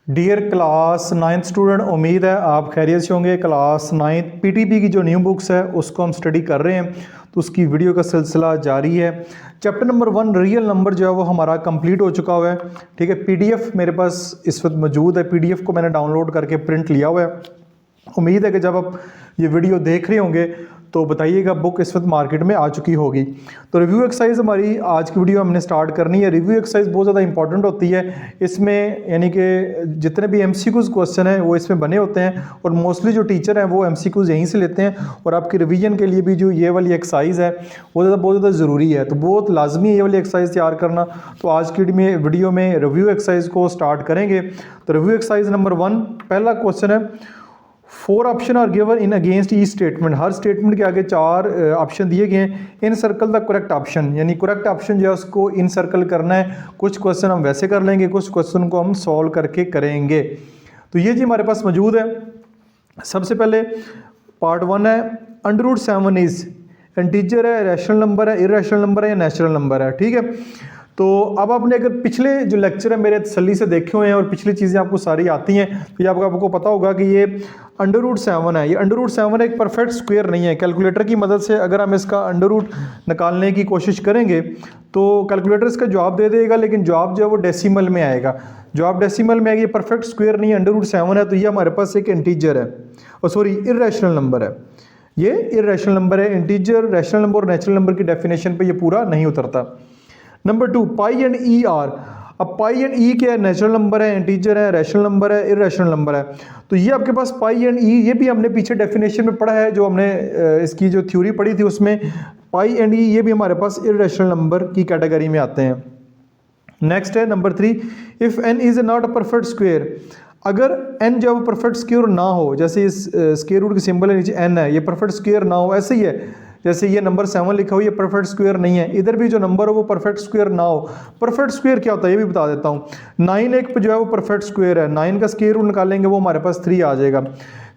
Dear class 9th student, उम्मीद है आप खैरियत से होंगे। क्लास 9th पीटीपी की जो न्यू बुक्स है उसको हम स्टडी कर रहे हैं, तो उसकी वीडियो का सिलसिला जारी है। चैप्टर नंबर 1 रियल नंबर जो है वो हमारा कंप्लीट हो चुका हुआ है। ठीक है, पीडीएफ मेरे पास इस वक्त मौजूद है। पीडीएफ को मैंने डाउनलोड करके प्रिंट लिया हुआ है। उम्मीद है कि जब आप ये वीडियो देख रहे होंगे तो बताइएगा बुक इस वक्त मार्केट में आ चुकी होगी। तो रिव्यू एक्सरसाइज हमारी आज की वीडियो हमने स्टार्ट करनी है। रिव्यू एक्सरसाइज बहुत ज़्यादा इंपॉर्टेंट होती है। इसमें यानी कि जितने भी एमसीक्यूज क्वेश्चन हैं वो इसमें बने होते हैं और मोस्टली जो टीचर हैं वो एमसीक्यूज यहीं से लेते हैं। और आपकी रिवीजन के लिए भी जो ये वाली एक्सरसाइज है वो बहुत ज़्यादा ज़रूरी है, तो बहुत लाजमी है ये वाली एक्सरसाइज तैयार करना। तो आज की वीडियो में रिव्यू एक्सरसाइज को स्टार्ट करेंगे। तो रिव्यू एक्सरसाइज नंबर 1 पहला क्वेश्चन है, 4 option are given in against each statement. हर स्टेटमेंट के आगे 4 ऑप्शन दिए गए हैं। In circle the correct option, यानी करेक्ट ऑप्शन जो है उसको इन सर्कल करना है। कुछ क्वेश्चन हम वैसे कर लेंगे, कुछ क्वेश्चन को हम सॉल्व करके करेंगे। तो ये जी हमारे पास मौजूद है। सबसे पहले पार्ट 1 है, √7 इज इंटीजर है, रैशनल नंबर है, इरेशनल नंबर है या नेचुरल नंबर है। ठीक है, तो अब आपने अगर पिछले जो लेक्चर है मेरे तसल्ली से देखे हुए हैं और पिछली चीज़ें आपको सारी आती हैं, तो ये आपको पता होगा कि ये √7 है। ये √7 एक परफेक्ट स्क्वायर नहीं है। कैलकुलेटर की मदद से अगर हम इसका अंडर निकालने की कोशिश करेंगे तो कैलकुलेटर इसका जवाब दे देगा, लेकिन जवाब जो है वो डेसिमल में आएगा। जवाब डेसिमल में आएगा। ये परफेक्ट स्क्वायर नहीं है, √7 है, तो ये हमारे पास एक इंटीजर है, और सॉरी इरेशनल नंबर है। ये इरेशनल नंबर है। इंटीजर, रैशनल नंबर और नेचुरल नंबर की डेफिनेशन पे ये पूरा नहीं उतरता। Number 2 pi and E R. अब पाई एंड ई क्या है? नेचुरल नंबर है, इंटीजर है, रैशनल नंबर है, इरेशनल नंबर है। तो ये आपके पास पाई एंड ई, ये भी हमने पीछे डेफिनेशन में पढ़ा है, जो हमने इसकी जो थ्योरी पढ़ी थी उसमें पाई एंड ई ये भी हमारे पास इरेशनल नंबर की कैटेगरी में आते हैं। नेक्स्ट है number 3, if n is not a perfect square. अगर n जो है परफेक्ट स्क्वायर ना हो, जैसे इस स्क्वायर रूट के सिंबल है नीचे n है, ये परफेक्ट स्क्वायर ना हो, ऐसे ही है जैसे ये नंबर 7 लिखा हो, ये परफेक्ट स्क्वायर नहीं है। इधर भी जो नंबर हो वो परफेक्ट स्क्वायर ना हो। परफेक्ट स्क्वायर क्या होता है ये भी बता देता हूँ। 9 एक जो है वो परफेक्ट स्क्वायर है, 9 का स्क्वायर रूट निकालेंगे वो हमारे पास 3 आ जाएगा।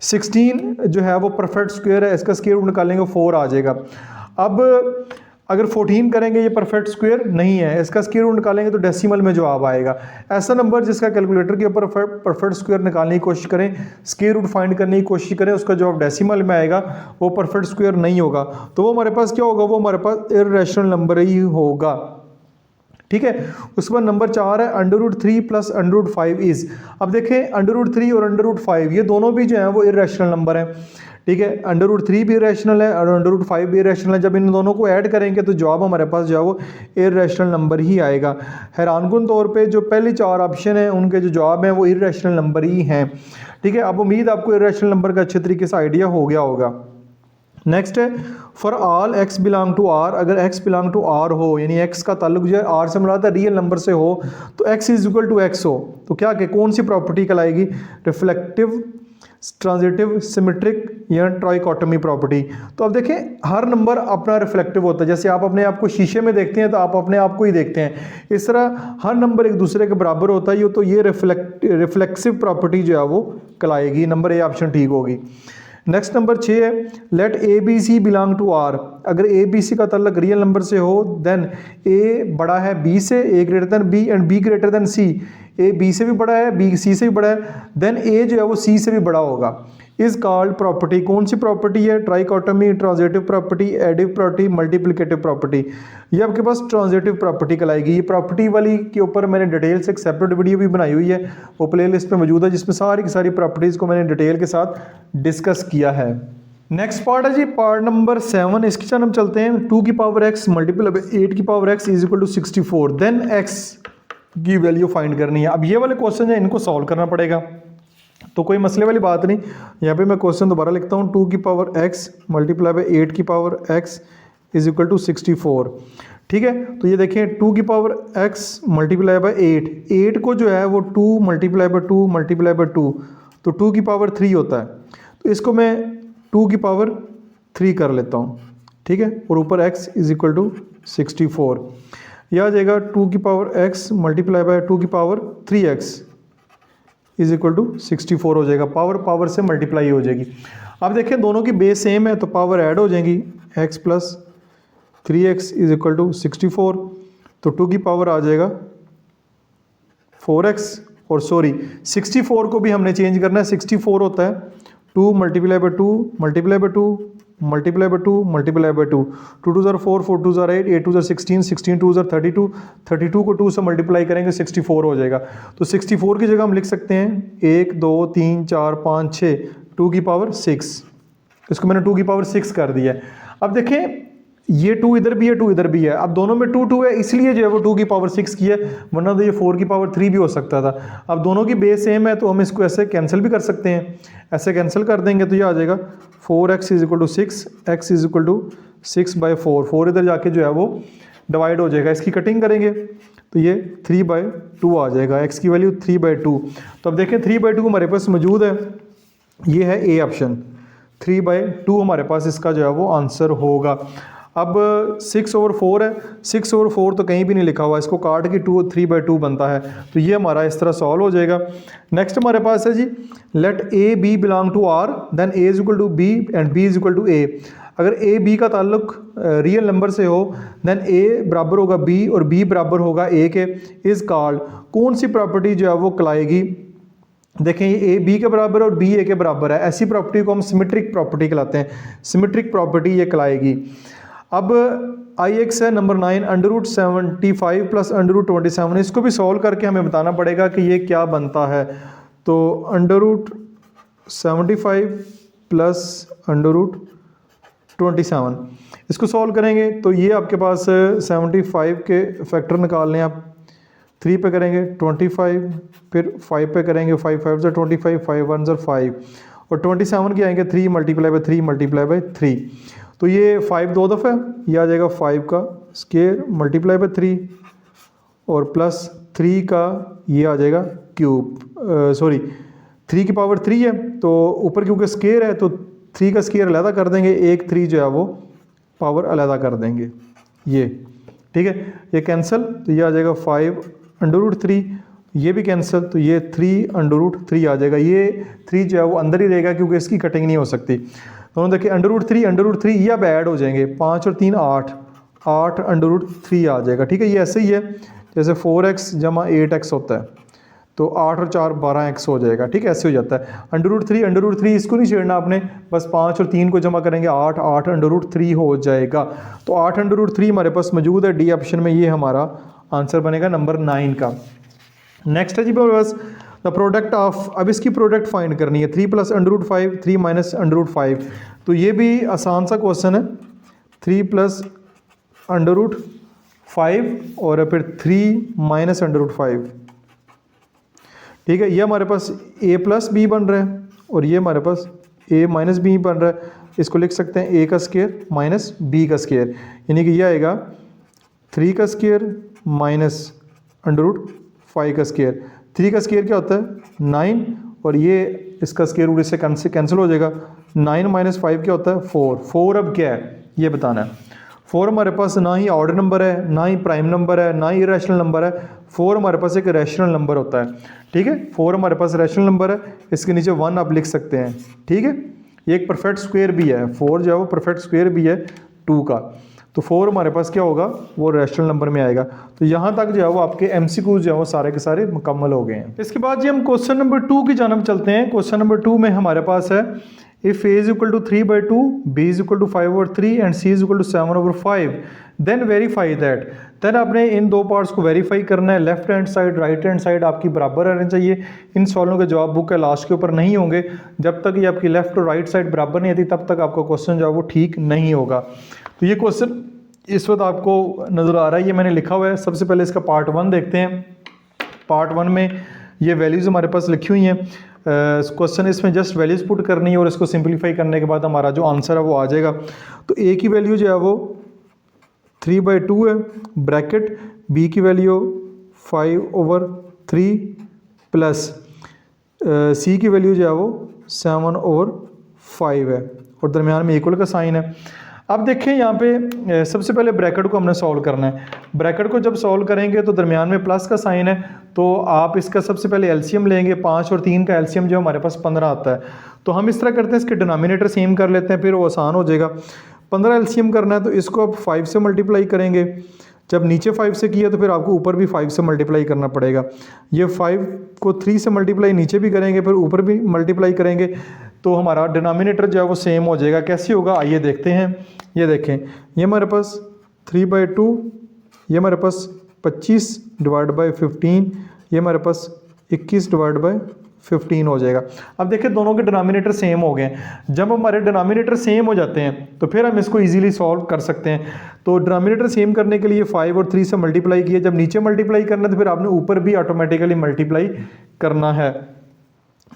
16 जो है वो परफेक्ट स्क्वायर है, इसका स्क्वायर रूट निकालेंगे 4 आ जाएगा। अब अगर 14 करेंगे ये परफेक्ट स्क्वायर नहीं है, इसका स्क्वायर रूट निकालेंगे तो डेसिमल में जवाब आएगा। ऐसा नंबर जिसका कैलकुलेटर के ऊपर परफेक्ट स्क्वायर निकालने की कोशिश करें, स्क्वायर रूट फाइंड करने की कोशिश करें, उसका जवाब डेसिमल में आएगा, वो परफेक्ट स्क्वायर नहीं होगा। तो वो हमारे पास क्या होगा? वो हमारे पास इरेशनल नंबर ही होगा। ठीक है, उसके बाद नंबर 4 है √3 प्लस √5 इज। अब देखें √3 और √5 ये दोनों भी जो है वो इरेशनल नंबर है। ठीक है, √3 भी इरेशनल है और √5 भी इरेशनल है। जब इन दोनों को ऐड करेंगे तो जवाब हमारे पास जो है वो इरेशनल नंबर ही आएगा। हैरानकुन तौर पे जो पहली 4 ऑप्शन हैं उनके जो जवाब हैं वो इरेशनल नंबर ही हैं। ठीक है, अब उम्मीद आपको इरेशनल नंबर का अच्छे तरीके से आइडिया हो गया होगा। नेक्स्ट है for all x belong to r। अगर x बिलोंग टू r हो, यानी x का ताल्लुक जो है r से मिलाता है, रियल नंबर से हो, तो x is equal to x हो, तो क्या कि कौन सी प्रॉपर्टी कहलाएगी? रिफ्लेक्टिव, ट्रांजिटिव, सिमेट्रिक या ट्राइकोटमी प्रॉपर्टी। तो अब देखें हर नंबर अपना रिफ्लेक्टिव होता है। जैसे आप अपने आप को शीशे में देखते हैं तो आप अपने आप को ही देखते हैं, इस तरह हर नंबर एक दूसरे के बराबर होता है। तो ये रिफ्लेक्सिव प्रॉपर्टी जो है वो कहलाएगी। नंबर ए ऑप्शन ठीक होगी। नेक्स्ट नंबर 6 है let A B C belong to R. अगर ए बी सी का ताल्लुक रियल नंबर से हो, देन ए बड़ा है बी से, A greater than B and B greater than C. A B से भी बड़ा है, बी सी से भी बड़ा है, देन ए जो है वो सी से भी बड़ा होगा। Is called property. कौन सी प्रॉपर्टी है? Trichotomy, transitive property, additive property, multiplicative property. ये आपके पास ट्रांजिटिव प्रॉपर्टी कहलाएगी। ये प्रॉपर्टी वाली के ऊपर मैंने डिटेल से एक सेपरेट वीडियो भी बनाई हुई है, वो प्ले लिस्ट में मौजूद है, जिसमें सारी की सारी प्रॉपर्टीज़ को मैंने डिटेल के साथ डिस्कस किया है। नेक्स्ट पार्ट है जी पार्ट नंबर 7। इसके साथ हम चलते हैं 2 की पावर x मल्टीपल 8 की power x is equal to 64। Then x की वैल्यू फाइंड करनी है। अब ये वाले क्वेश्चन है, इनको सॉल्व करना पड़ेगा, तो कोई मसले वाली बात नहीं। यहाँ पे मैं क्वेश्चन दोबारा लिखता हूँ, 2 की पावर x मल्टीप्लाई बाई 8 की power x is equal to 64। ठीक है, तो ये देखें 2 की पावर x मल्टीप्लाई बाई 8 को जो है वो 2 मल्टीप्लाई बाई 2 मल्टीप्लाई बाई 2, तो 2 की पावर 3 होता है। तो इसको मैं 2 की पावर 3 कर लेता हूँ। ठीक है, और ऊपर x इज इक्वल टू 64। यह आ जाएगा 2 की पावर x मल्टीप्लाई बाई 2 की power 3x is equal to 64 हो जाएगा। पावर से मल्टीप्लाई हो जाएगी। अब देखें दोनों की बेस सेम है तो पावर ऐड हो जाएगी, x plus 3x is equal to 64, तो 2 की पावर आ जाएगा 4x और सॉरी 64 को भी हमने चेंज करना है। 64 होता है 2 multiply by 2 multiply by 2 multiply by 2 multiply by 2, 2 2 ज़ार 4, 4 2 ज़ार 8, 8 2 ज़ार 16, 16 2 ज़ार 32, 32 को 2 से मल्टीप्लाई करेंगे 64 हो जाएगा। तो 64 की जगह हम लिख सकते हैं 1 2 3 4 5 6 2 की पावर 6, इसको मैंने 2 की पावर 6 कर दिया है। अब देखें ये 2 इधर भी है 2 इधर भी है, अब दोनों में 2 2 है इसलिए जो है वो 2 की पावर 6 की है, वरना तो ये 4 की पावर 3 भी हो सकता था। अब दोनों की बेस सेम है तो हम इसको ऐसे कैंसिल भी कर सकते हैं, ऐसे कैंसिल कर देंगे तो ये आ जाएगा 4x is equal to 6, x is equal to 6/4, 4 इधर जाके जो है वो डिवाइड हो जाएगा। इसकी कटिंग करेंगे तो ये 3/2 आ जाएगा, x की वैल्यू 3/2। तो अब देखें 3/2 हमारे पास मौजूद है, ये है ए ऑप्शन, 3/2 हमारे पास इसका जो है वो आंसर होगा। अब 6/4 है, 6/4 तो कहीं भी नहीं लिखा हुआ, इसको काट के 3/2 बनता है, तो ये हमारा इस तरह सॉल्व हो जाएगा। नेक्स्ट हमारे पास है G, let A B belong to R then A is equal to B and B is equal to A. अगर ए बी का ताल्लुक रियल नंबर से हो देन ए बराबर होगा बी और बी बराबर होगा ए के, इज कॉल्ड, कौन सी प्रॉपर्टी जो है वो कहलाएगी। देखें ये ए बी के बराबर है और बी ए के बराबर है, ऐसी प्रॉपर्टी को हम सिमेट्रिक प्रॉपर्टी कहलाते हैं, सिमेट्रिक प्रॉपर्टी ये कहलाएगी। अब आई एक्स है नंबर 9 √75 प्लस √27, इसको भी सॉल्व करके हमें बताना पड़ेगा कि ये क्या बनता है। तो √75 प्लस √27 इसको सॉल्व करेंगे तो ये आपके पास 75 के फैक्टर निकाल लें आप, 3 पे करेंगे 25, फिर 5 पे करेंगे 5 5 से 25, 5 1 से 5 और 27 के आएंगे 3 मल्टीप्लाई बाई 3 मल्टीप्लाई बाई 3। तो ये 5 दो दफ़ा ये आ जाएगा 5 का स्केयर मल्टीप्लाई बाई 3 और प्लस 3 का ये आ जाएगा क्यूब, सॉरी 3 की पावर 3 है तो ऊपर क्योंकि स्केयर है तो 3 का स्केयर अलहदा कर देंगे, एक 3 जो है वो पावर अलहदा कर देंगे, ये ठीक है, ये कैंसिल तो ये आ जाएगा 5√3, ये भी कैंसिल तो ये 3√3 आ जाएगा। ये 3 जो है वो अंदर ही रहेगा क्योंकि इसकी कटिंग नहीं हो सकती। तो देखिए √3 ये अब ऐड हो जाएंगे, 5 और 3 8, 8√3 आ जाएगा। ठीक है, ये ऐसे ही है जैसे 4x जमा 8x होता है तो 8 और 4 12x हो जाएगा। ठीक है, ऐसे हो जाता है। √3 इसको नहीं छेड़ना आपने, बस 5 और 3 को जमा करेंगे 8 √3 हो जाएगा। तो 8√3 हमारे पास मौजूद है डी ऑप्शन में, ये हमारा आंसर बनेगा नंबर 9 का। नेक्स्ट है जी मेरे पास द प्रोडक्ट ऑफ, अब इसकी प्रोडक्ट फाइंड करनी है 3 + √5 3 - √5, तो ये भी आसान सा क्वेश्चन है। 3 + √5 और फिर 3 - √5, ठीक है, ये हमारे पास a + b बन रहा है और ये हमारे पास a - b बन रहा है। इसको लिख सकते हैं a का स्केयर माइनस b का स्केयर, यानी कि ये आएगा 3 का स्केयर माइनस √5 का स्केयर। 3 का स्केयर क्या होता है 9 और ये इसका स्केयर रूट इससे कैंसिल हो जाएगा। 9 - 5 क्या होता है 4। 4 अब क्या है ये बताना है। 4 हमारे पास ना ही ऑड नंबर है, ना ही प्राइम नंबर है, ना ही रैशनल नंबर है। 4 हमारे पास एक रैशनल नंबर होता है। ठीक है, 4 हमारे पास रैशनल नंबर है, इसके नीचे 1 आप लिख सकते हैं। ठीक है, ये एक परफेक्ट स्क्वायर भी है, 4 जो है वो परफेक्ट स्क्वायर भी है 2 का। तो 4 हमारे पास क्या होगा वो रैशनल नंबर में आएगा। तो यहाँ तक जो है वो आपके MCQs जो है वो सारे के सारे मुकम्मल हो गए हैं। इसके बाद जी हम क्वेश्चन नंबर 2 की जानब चलते हैं। क्वेश्चन नंबर 2 में हमारे पास है if a is equal to 3/2, b is equal to 5/3 and c is equal to 7/5 then verify that। Then आपने इन दो पार्ट्स को वेरीफाई करना है। Left hand side right hand side आपकी बराबर रहनी चाहिए। इन सवालों के जवाब बुक के लास्ट के ऊपर नहीं होंगे। जब तक ये आपकी लेफ्ट और राइट साइड बराबर नहीं आती तब तक आपका क्वेश्चन जो है वो ठीक नहीं होगा। तो ये क्वेश्चन इस वक्त आपको नज़र आ रहा है, ये मैंने लिखा हुआ है। सबसे पहले इसका पार्ट 1 देखते हैं। पार्ट 1 में ये वैल्यूज़ हमारे पास लिखी हुई हैं। क्वेश्चन इसमें जस्ट वैल्यूज़ पुट करनी है और इसको सिंपलीफाई करने के बाद हमारा जो आंसर है वो आ जाएगा। तो ए की वैल्यू जो है वो 3/2 है, ब्रैकेट बी की वैल्यू 5/3 प्लस सी की वैल्यू जो है वो 7/5 है और दरमियान में इक्वल का साइन है। अब देखें यहाँ पे सबसे पहले ब्रैकेट को हमने सॉल्व करना है। ब्रैकेट को जब सॉल्व करेंगे तो दरमियान में प्लस का साइन है, तो आप इसका सबसे पहले एलसीएम लेंगे। 5 और 3 का एलसीएम जो हमारे पास 15 आता है। तो हम इस तरह करते हैं, इसके डिनोमिनेटर सेम कर लेते हैं, फिर वो आसान हो जाएगा। 15 एलसीएम करना है तो इसको अब 5 से मल्टीप्लाई करेंगे। जब नीचे 5 से किया तो फिर आपको ऊपर भी 5 से मल्टीप्लाई करना पड़ेगा। ये 5 को 3 से मल्टीप्लाई नीचे भी करेंगे फिर ऊपर भी मल्टीप्लाई करेंगे तो हमारा डिनोमिनेटर जो है वो सेम हो जाएगा। कैसे होगा आइए देखते हैं। ये देखें, ये हमारे पास 3/2, ये हमारे पास 25/15, ये हमारे पास 21/15 हो जाएगा। अब देखिए दोनों के डिनोमिनेटर सेम हो गए। जब हमारे डिनोमिनेटर सेम हो जाते हैं तो फिर हम इसको इजीली सॉल्व कर सकते हैं। तो डिनोमिनेटर सेम करने के लिए 5 और 3 से मल्टीप्लाई किया, जब नीचे मल्टीप्लाई करना है तो फिर आपने ऊपर भी ऑटोमेटिकली मल्टीप्लाई करना है।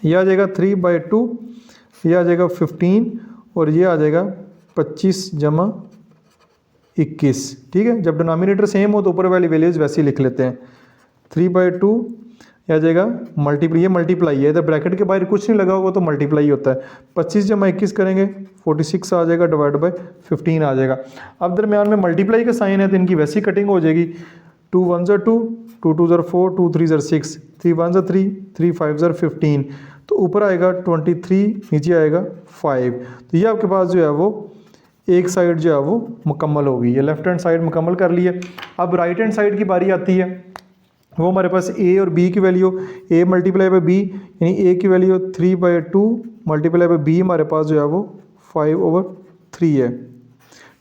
यह आ जाएगा 3/2, यह आ जाएगा 15 और ये आ जाएगा 25 जमा 21। ठीक है, जब डिनोमिनेटर सेम हो तो ऊपर वाली वैल्यूज वैसे ही लिख लेते हैं। 3/2 आ जाएगा मल्टीप्लाई, ये मल्टीप्लाई है, इधर ब्रैकेट के बाहर कुछ नहीं लगा होगा तो मल्टीप्लाई होता है। 25 जमा 21 करेंगे 46 आ जाएगा, डिवाइड बाय 15 आ जाएगा। अब दरमियान में मल्टीप्लाई का साइन है तो इनकी वैसी कटिंग हो जाएगी। 2 1 2, 2 2 4, 2 3 6, 3 1 3, 3 5 15, तो ऊपर आएगा 23, नीचे आएगा 5। तो ये आपके पास जो है वो एक साइड जो है वो मुकम्मल होगी। ये लेफ्ट हैंड साइड मुकम्मल कर लिए। अब राइट हैंड साइड की बारी आती है। वो हमारे पास a और b की value, a multiply by b यानी a की वैल्यू 3/2 मल्टीप्लाई बाई b हमारे पास जो है वो 5/3 है।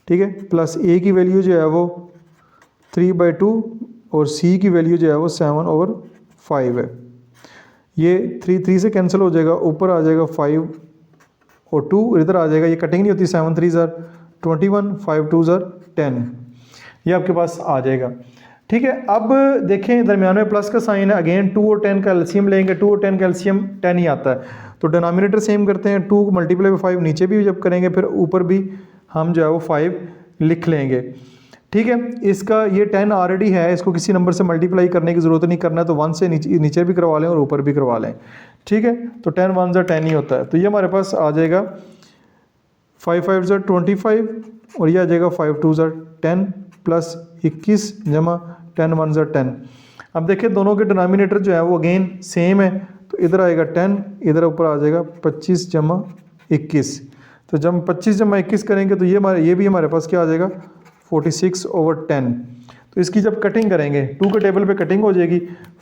ठीक है, प्लस a की वैल्यू जो है वो 3/2 और c की वैल्यू जो है वो 7/5 है। ये 3 से कैंसिल हो जाएगा, ऊपर आ जाएगा 5 और 2 इधर आ जाएगा। ये कटिंग नहीं होती, 7 3 21, 5 2 10, ये आपके पास आ जाएगा। ठीक है, अब देखें दरमियान में प्लस का साइन है। अगेन 2 और 10 का एलसीएम लेंगे, 2 और 10 का एलसीएम 10 ही आता है। तो डिनोमिनेटर सेम करते हैं, 2 मल्टीप्लाई बाई 5 नीचे भी जब करेंगे फिर ऊपर भी हम जो है वो 5 लिख लेंगे। ठीक है, इसका ये 10 ऑलरेडी है, इसको किसी नंबर से मल्टीप्लाई करने की ज़रूरत नहीं, करना है तो 1 से नीचे भी करवा लें और ऊपर भी करवा लें। ठीक है, तो 10 1 10 ही होता है। तो ये हमारे पास आ जाएगा 5 5 25 और ये आ जाएगा 5 2 10 प्लस 21 जमा 10 1 10। अब देखिए दोनों के डिनोमिनेटर जो है वो अगेन सेम है, तो इधर आएगा 10, इधर ऊपर आ जाएगा 25 जमा 21। तो जब 25 जमा 21 करेंगे तो ये भी हमारे पास क्या आ जाएगा 46/10। तो इसकी जब कटिंग करेंगे 2 के टेबल पे कटिंग हो जाएगी।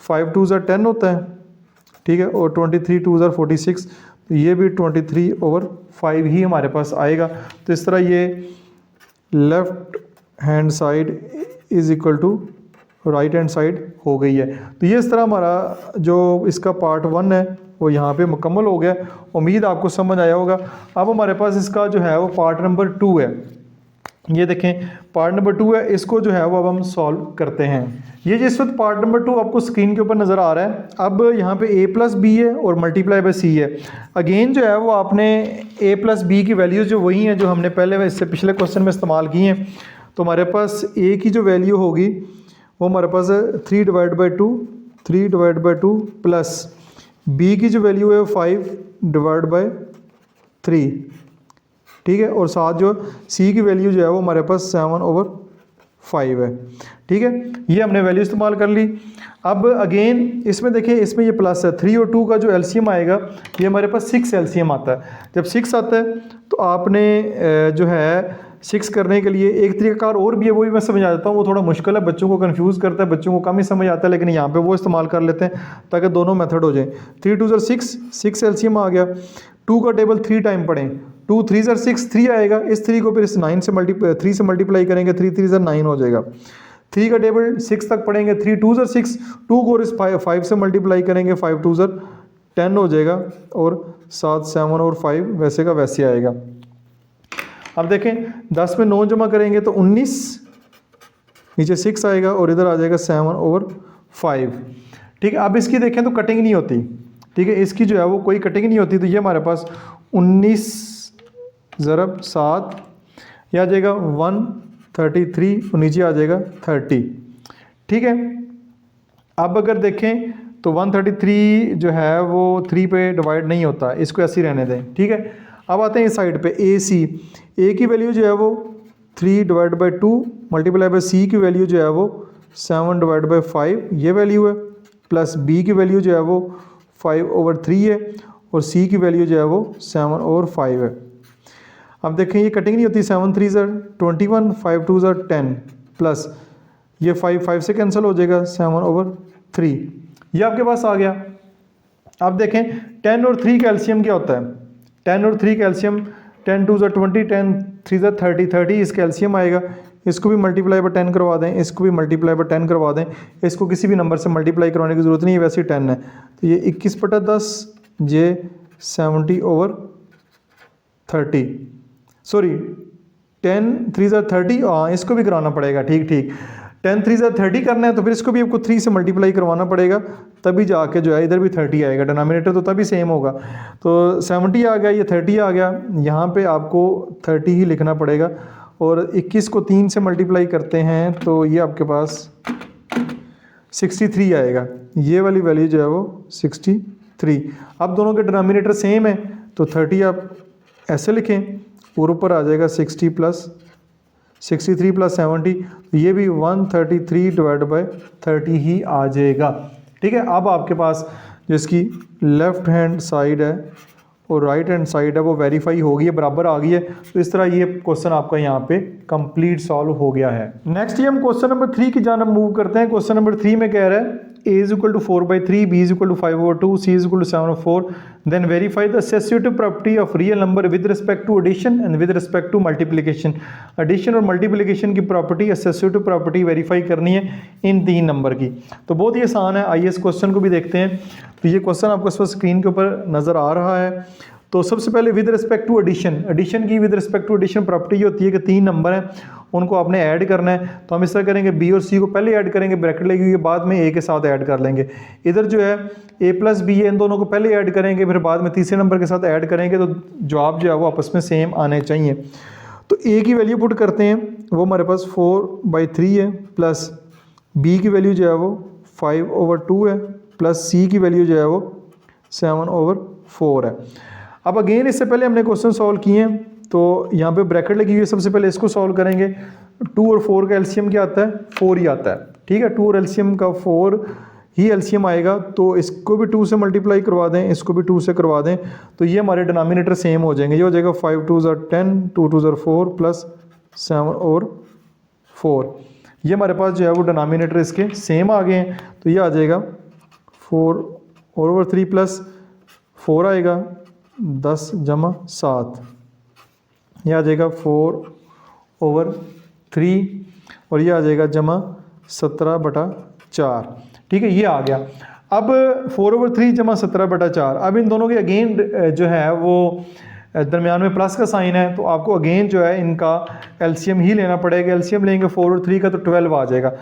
5 2 10 होता है, ठीक है, और 23 2 46, तो ये भी 23/5 ही हमारे पास आएगा। तो इस तरह ये left hand side is equal to right hand side हो गई है। तो ये इस तरह हमारा जो इसका पार्ट 1 है वो यहाँ पे मुकम्मल हो गया। उम्मीद आपको समझ आया होगा। अब हमारे पास इसका जो है वो पार्ट नंबर 2 है। ये देखें पार्ट नंबर 2 है, इसको जो है वो अब हम सॉल्व करते हैं। ये जिस वक्त पार्ट नंबर 2 आपको स्क्रीन के ऊपर नज़र आ रहा है, अब यहाँ पे a प्लस बी है और मल्टीप्लाई बाई सी है। अगेन जो है वो आपने a प्लस बी की वैल्यूज़ जो वही हैं जो हमने पहले इससे पिछले क्वेश्चन में इस्तेमाल की हैं। तो हमारे पास a की जो वैल्यू होगी वो हमारे पास है 3/2 प्लस b की जो वैल्यू है 5/3। ठीक है, और साथ जो c की वैल्यू जो है वो हमारे पास 7/5 है। ठीक है, ये हमने वैल्यू इस्तेमाल कर ली। अब अगेन इसमें देखिए, इसमें ये प्लस है, 3 और 2 का जो एलसीएम आएगा ये हमारे पास 6 एलसीएम आता है। जब 6 आता है तो आपने जो है 6 करने के लिए एक तरीकाकार और भी है, वो भी मैं समझा देता हूँ। वो थोड़ा मुश्किल है, बच्चों को कंफ्यूज करता है, बच्चों को कम ही समझ आता है, लेकिन यहाँ पे वो इस्तेमाल कर लेते हैं ताकि दोनों मेथड हो जाए। 3 2 6 एलसीएम आ गया। 2 का टेबल 3 टाइम पढ़ें, 2 3 6 3 आएगा। इस 3 को फिर इस 3 से मल्टीप्लाई करेंगे, 3 3 9 हो जाएगा। 3 का टेबल 6 तक पढ़ेंगे, 3 2 6, 2 को इस 5 से मल्टीप्लाई करेंगे, 5 2 10 हो जाएगा, और 7 7 और 5 वैसे का वैसे आएगा। अब देखें 10 में 9 जमा करेंगे तो 19, नीचे 6 आएगा और इधर आ जाएगा 7/5। ठीक है, अब इसकी देखें तो कटिंग नहीं होती। ठीक है, इसकी जो है वो कोई कटिंग नहीं होती। तो ये हमारे पास 19 ज़रब 7 यह आ जाएगा 133 और नीचे आ जाएगा 30। ठीक है, अब अगर देखें तो 133 जो है वो 3 पे डिवाइड नहीं होता, इसको ऐसे ही रहने दें। ठीक है, अब आते हैं इस साइड पे ए की वैल्यू जो है वो 3/2 मल्टीप्लाई बाई सी की वैल्यू जो है वो 7/5 ये वैल्यू है, प्लस बी की वैल्यू जो है वो 5/3 है और सी की वैल्यू जो है वो 7/5 है। अब देखें ये कटिंग नहीं होती, 7 3 21, 5 2 10 प्लस ये 5 से कैंसिल हो जाएगा, 7/3 ये आपके पास आ गया। अब देखें 10 और 3 का एलसीएम क्या होता है, 10 और 3 का एलसीएम 10 2 20, 10 3 30, 30 इसका एलसीएम आएगा। इसको भी मल्टीप्लाई बाय 10 करवा दें, इसको भी मल्टीप्लाई बाय 10 करवा दें, इसको किसी भी नंबर से मल्टीप्लाई करवाने की ज़रूरत नहीं है, वैसे ही 10 है। तो ये 21/10 जे 70/30, सॉरी 10 3 30, हाँ इसको भी कराना पड़ेगा, ठीक 10 3 30 करना है तो फिर इसको भी आपको 3 से मल्टीप्लाई करवाना पड़ेगा, तभी जाके जो है इधर भी 30 आएगा, डिनोमिनेटर तो तभी सेम होगा। तो 70 आ गया, ये 30 आ गया, यहाँ पे आपको 30 ही लिखना पड़ेगा। और 21 को 3 से मल्टीप्लाई करते हैं तो ये आपके पास 63 आएगा, ये वाली वैल्यू जो है वो 63। अब दोनों के डिनोमिनेटर सेम है तो 30 आप ऐसे लिखें और ऊपर आ जाएगा 63 + 70, ये भी 133/30 ही आ जाएगा। ठीक है, अब आपके पास जिसकी लेफ़्ट हैंड साइड है और राइट हैंड साइड है वो वेरीफाई हो गई है, बराबर आ गई है। तो इस तरह ये क्वेश्चन आपका यहाँ पे कंप्लीट सॉल्व हो गया है। नेक्स्ट ये हम क्वेश्चन नंबर 3 की जानब मूव करते हैं। क्वेश्चन नंबर 3 में कह रहा है a = 4/3, b = 5/2, c = 7/4, then verify the associative property of real number with respect to addition and with respect to multiplication। addition और multiplication की प्रॉपर्टी, associative प्रॉपर्टी वेरीफाई करनी है इन 3 नंबर की। तो बहुत ही आसान है, आइए इस क्वेश्चन को भी देखते हैं। तो ये क्वेश्चन आपको इस पर स्क्रीन के ऊपर नज़र आ रहा है। तो सबसे पहले विद रिस्पेक्ट टू एडिशन की with respect to addition property ये होती है कि 3 नंबर हैं उनको आपने ऐड करना है। तो हम इस तरह करेंगे, बी और सी को पहले ऐड करेंगे, ब्रैकेट लगी हुई है, बाद में ए के साथ ऐड कर लेंगे। इधर जो है ए प्लस बी है, इन दोनों को पहले ऐड करेंगे, फिर बाद में तीसरे नंबर के साथ ऐड करेंगे। तो जवाब जो है वो आपस में सेम आने चाहिए। तो ए की वैल्यू पुट करते हैं, वो हमारे पास 4/3 है, प्लस बी की वैल्यू जो है वो 5/2 है, प्लस सी की वैल्यू जो है वो 7/4 है। अब अगेन इससे पहले हमने क्वेश्चन सॉल्व किए हैं, तो यहाँ पे ब्रैकेट लगी हुई है, सबसे पहले इसको सॉल्व करेंगे। 2 और 4 का एलसीएम क्या आता है, 4 ही आता है। ठीक है, 2 और एलसीएम का 4 ही एलसीएम आएगा। तो इसको भी 2 से मल्टीप्लाई करवा दें, इसको भी 2 से करवा दें, तो ये हमारे डिनोमिनेटर सेम हो जाएंगे। ये हो जाएगा 5 2 10, 2 2 4 प्लस 7 और 4। ये हमारे पास जो है वो डिनोमिनेटर इसके सेम आ गए हैं। तो ये आ जाएगा 4/3 प्लस 4 आएगा 10 + 7, यह आ जाएगा 4/3 और ये आ जाएगा जमा 17/4। ठीक है, ये आ गया। अब 4/3 जमा 17/4, अब इन दोनों के अगेन जो है वो दरमियान में प्लस का साइन है, तो आपको अगेन जो है इनका एलसीएम ही लेना पड़ेगा। एलसीएम लेंगे 4 और 3 का तो 12 आ जाएगा।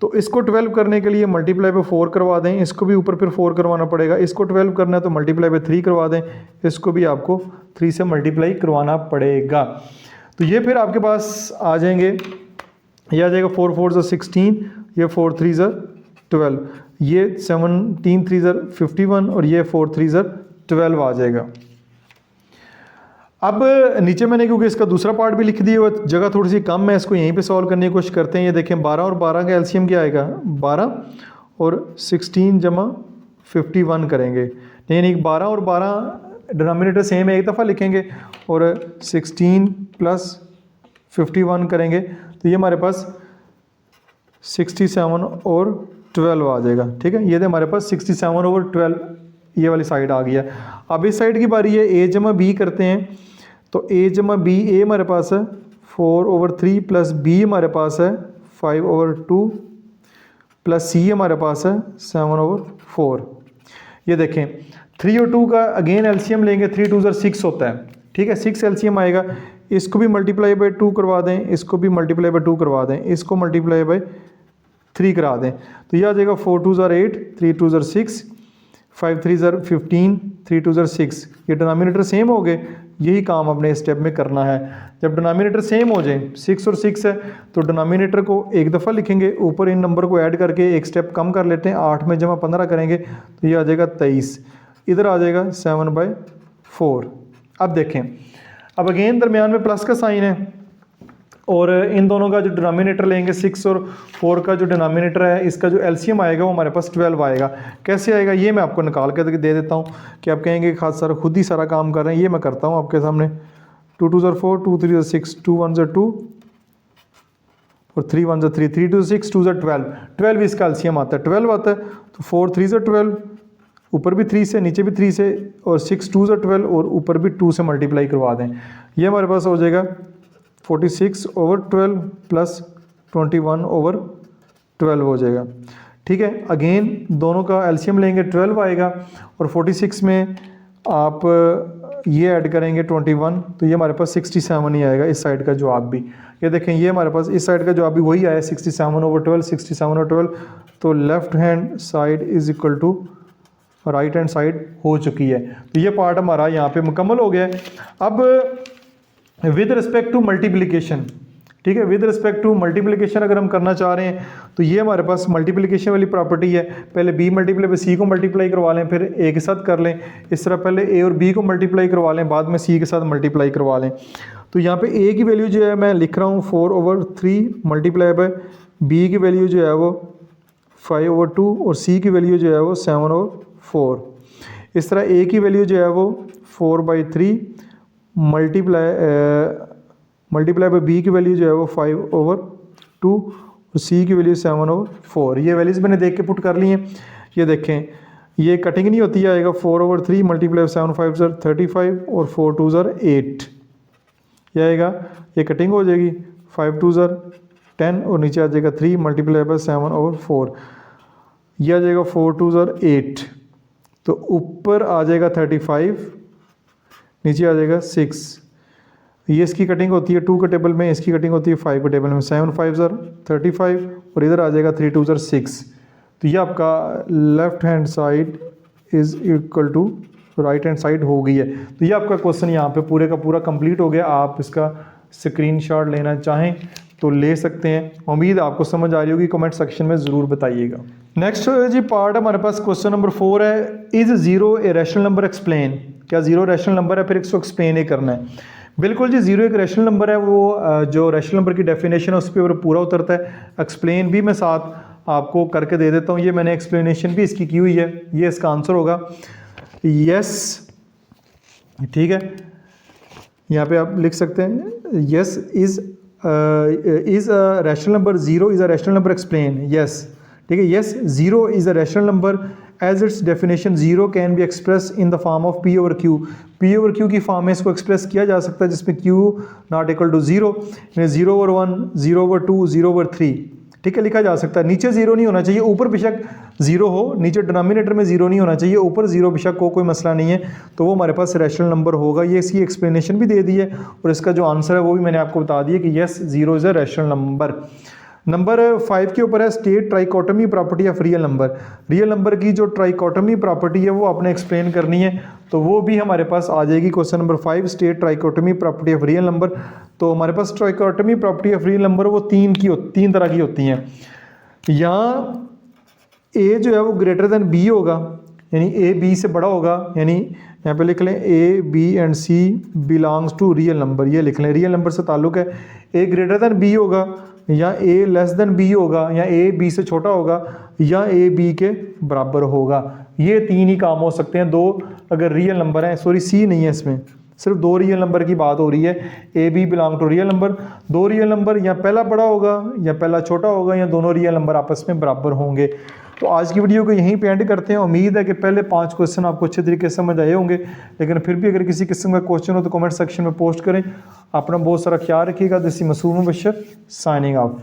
तो इसको 12 करने के लिए मल्टीप्लाई पे 4 करवा दें, इसको भी ऊपर फिर 4 करवाना पड़ेगा। इसको 12 करना है तो मल्टीप्लाई पे 3 करवा दें, इसको भी आपको 3 से मल्टीप्लाई करवाना पड़ेगा। तो ये फिर आपके पास आ जाएंगे, ये आ जाएगा 4 4 16, ये 4 3 12, ये 17 3 51 और ये 4 3 12 आ जाएगा। अब नीचे मैंने क्योंकि इसका दूसरा पार्ट भी लिख दिया, वो जगह थोड़ी सी कम है, इसको यहीं पे सॉल्व करने की कोशिश करते हैं। ये देखें 12 और 12 का एलसीएम क्या आएगा, 12 और 16 जमा 51 करेंगे, यानी 12 और 12 डिनोमिनेटर सेम है, एक दफ़ा लिखेंगे, और 16 प्लस 51 करेंगे तो ये हमारे पास 67 और 12 आ जाएगा। ठीक है, ये तो हमारे पास 67 और 12 ये वाली साइड आ गया। अब इस साइड की बारी है, ए जमा बी करते हैं। तो ए जमा बी, ए हमारे पास है 4/3 प्लस बी हमारे पास है 5/2 प्लस सी हमारे पास है 7/4। ये देखें 3 और 2 का अगेन एलसीएम लेंगे, 3 2 6 होता है। ठीक है, 6 एलसीएम आएगा। इसको भी मल्टीप्लाई बाय 2 करवा दें, इसको भी मल्टीप्लाई बाय 2 करवा दें, इसको मल्टीप्लाई बाय 3 करा दें, तो यह आ जाएगा 4 2 8, 3 2 6, 5 3 15, 3 2 6। ये डिनोमिनेटर सेम हो गए, यही काम अपने स्टेप में करना है। जब डिनोमिनेटर सेम हो जाए, 6 और 6 है, तो डिनोमिनेटर को एक दफ़ा लिखेंगे, ऊपर इन नंबर को ऐड करके एक स्टेप कम कर लेते हैं, 8 में जमा 15 करेंगे तो ये आ जाएगा 23, इधर आ जाएगा 7/4। अब देखें, अब अगेन दरमियान में प्लस का साइन है, और इन दोनों का जो डिनोमिनेटर लेंगे 6 और 4 का जो डिनोमिनेटर है, इसका जो एलसीएम आएगा वो हमारे पास 12 आएगा। कैसे आएगा ये मैं आपको निकाल के दे देता हूँ, कि आप कहेंगे खास सर खुद ही सारा काम कर रहे हैं, ये मैं करता हूँ आपके सामने। 2 2 4, 2 3 6, 2 1 2, और 3 1 3, 3 2 6, 2 12, 12 इसका एलसीएम आता है, 12 आता है तो 4 3 12, ऊपर भी 3 से नीचे भी 3 से, और 6 2 12 और ऊपर भी 2 से मल्टीप्लाई करवा दें। ये हमारे पास हो जाएगा 46/12 प्लस 21/12 हो जाएगा। ठीक है, अगेन दोनों का एलसीएम लेंगे 12 आएगा, और 46 में आप ये ऐड करेंगे 21, तो ये हमारे पास 67 ही आएगा इस साइड का जवाब भी। ये देखें, ये हमारे पास इस साइड का जवाब भी वही आया 67/12, 67/12, तो left hand side is equal to right hand side हो चुकी है। तो ये पार्ट हमारा यहाँ पे मुकम्मल हो गया है। अब विद रिस्पेक्ट टू मल्टीप्लिकेशन, ठीक है, विद रिस्पेक्ट टू मल्टीप्लिकेशन अगर हम करना चाह रहे हैं तो ये हमारे पास मल्टीप्लिकेशन वाली प्रॉपर्टी है। पहले b मल्टीप्लाई पे c को मल्टीप्लाई करवा लें, फिर a के साथ कर लें। इस तरह पहले a और b को मल्टीप्लाई करवा लें, बाद में c के साथ मल्टीप्लाई करवा लें। तो यहाँ पे a की वैल्यू जो है मैं लिख रहा हूँ 4/3 मल्टीप्लाई बाय b की वैल्यू जो है वो 5/2 और c की वैल्यू जो है वो 7/4। इस तरह a की वैल्यू जो है वो 4/3 मल्टीप्लाई बाय b की वैल्यू जो है वो 5/2 और c की वैल्यू 7/4। ये वैल्यूज़ मैंने देख के पुट कर ली हैं। ये देखें, ये कटिंग नहीं होती, आएगा 4/3 मल्टीप्लाई 7 5 35 और 4 2 8। ये आएगा, ये कटिंग हो जाएगी, 5 2 10 और नीचे आ जाएगा 3 मल्टीप्लाई बाय 7/4। ये आ जाएगा 4 2 8, तो ऊपर आ जाएगा 35, नीचे आ जाएगा 6। ये इसकी कटिंग होती है 2 के टेबल में, इसकी कटिंग होती है 5 के टेबल में। 7 5 35 और इधर आ जाएगा 3 2 6। तो ये आपका left hand side is equal to right hand side हो गई है। तो ये आपका क्वेश्चन यहाँ पे पूरे का पूरा कंप्लीट हो गया। आप इसका स्क्रीनशॉट लेना चाहें तो ले सकते हैं। उम्मीद आपको समझ आ रही होगी, कमेंट सेक्शन में ज़रूर बताइएगा। नेक्स्ट जी पार्ट हमारे पास क्वेश्चन नंबर 4 है, is 0 a rational number explain. क्या 0 रैशनल नंबर है, फिर इसको एक्सप्लेन ही करना है। बिल्कुल जी, 0 एक रैशनल नंबर है, वो जो रैशनल नंबर की डेफिनेशन है उस पर पूरा उतरता है। एक्सप्लेन भी मैं साथ आपको करके दे देता हूँ, ये मैंने एक्सप्लेनेशन भी इसकी की हुई है। ये इसका आंसर होगा यस, ठीक है, यहाँ पे आप लिख सकते हैं yes is a rational number, 0 is a rational number explain, yes, ठीक है। Yes 0 is a rational number as its definition 0 can be express in the form of p over q। p over q की form में इसको express किया जा सकता है जिसमें q नॉट इक्वल टू 0, 0/1, 0/2, 0/3, ठीक है, लिखा जा सकता है। नीचे 0 नहीं होना चाहिए, ऊपर बेशक 0 हो, नीचे डिनोमिनेटर में 0 नहीं होना चाहिए, ऊपर 0 बेशक हो, कोई मसला नहीं है। तो वो हमारे पास रैशनल नंबर होगा। ये इसकी एक्सप्लेनेशन भी दे दी है और इसका जो आंसर है वो भी मैंने आपको बता दिया कि yes 0 is a rational number. Number 5 के ऊपर है state trichotomy property of real number. Real number की जो ट्राइकोटमी प्रॉपर्टी है वो आपने एक्सप्लेन करनी है, तो वो भी हमारे पास आ जाएगी। Question number 5, state trichotomy property of real number. तो हमारे पास trichotomy property of real number वो तीन तरह की होती हैं। यहाँ ए जो है वो ग्रेटर देन बी होगा, यानी ए बी से बड़ा होगा, यानी यहाँ पे लिख लें A B and C belongs to real number, ये लिख लें, रियल नंबर से ताल्लुक़ है। ए ग्रेटर देन बी होगा, या ए लेस देन बी होगा, या ए बी से छोटा होगा, या ए बी के बराबर होगा। ये 3 ही काम हो सकते हैं। 2 अगर रियल नंबर हैं, सॉरी सी नहीं है इसमें, सिर्फ 2 रियल नंबर की बात हो रही है। A B belong to real number, 2 real number, या पहला बड़ा होगा या पहला छोटा होगा, या दोनों रियल नंबर आपस में बराबर होंगे। तो आज की वीडियो को यहीं पे एंड करते हैं। उम्मीद है कि पहले 5 क्वेश्चन आपको अच्छे तरीके से समझ आए होंगे, लेकिन फिर भी अगर किसी किस्म का क्वेश्चन हो तो कमेंट सेक्शन में पोस्ट करें। अपना बहुत सारा ख्याल रखिएगा। This is Masood Mubashar signing of.